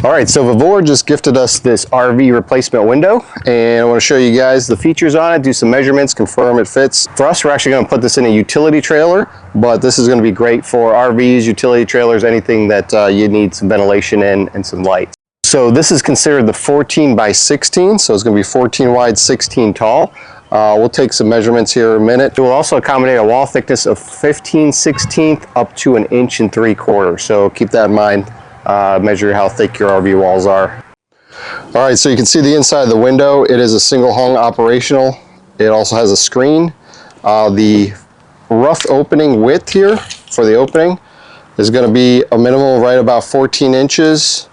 All right, so VEVOR just gifted us this RV replacement window, and I want to show you guys the features on it, do some measurements, confirm it fits. For us, we're actually going to put this in a utility trailer, but this is going to be great for RVs, utility trailers, anything that you need some ventilation in and some light. So this is considered the 14 by 16, so it's going to be 14 wide, 16 tall. We'll take some measurements here in a minute. It will also accommodate a wall thickness of 15/16 up to 1 3/4 inches, so keep that in mind. Measure how thick your RV walls are. All right, so you can see the inside of the window. It is a single hung operational. It also has a screen. The rough opening width here for the opening is going to be a minimum right about 14 inches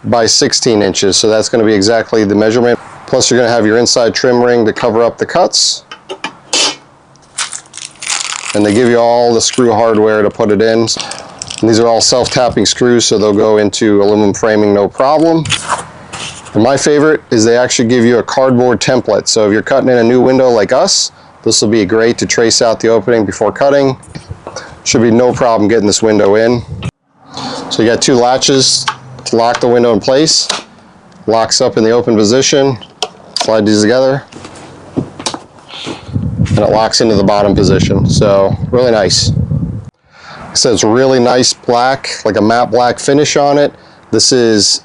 by 16 inches. So that's going to be exactly the measurement. Plus you're going to have your inside trim ring to cover up the cuts. And they give you all the screw hardware to put it in. And these are all self-tapping screws, so they'll go into aluminum framing no problem. And my favorite is they actually give you a cardboard template. So if you're cutting in a new window like us, this will be great to trace out the opening before cutting. Should be no problem getting this window in. So you got two latches to lock the window in place. Locks up in the open position. Slide these together. And it locks into the bottom position. So really nice. So it's really nice black, like a matte black finish on it. This is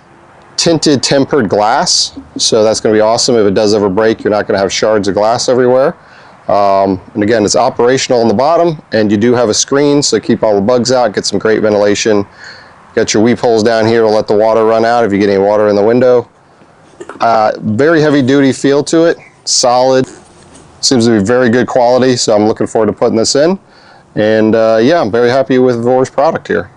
tinted tempered glass, so that's going to be awesome. If it does ever break, you're not going to have shards of glass everywhere. And again, it's operational on the bottom, and you do have a screen, so keep all the bugs out, get some great ventilation. Got your weep holes down here to let the water run out if you get any water in the window. Very heavy duty feel to it, solid. Seems to be very good quality, so I'm looking forward to putting this in. And yeah, I'm very happy with VEVOR's product here.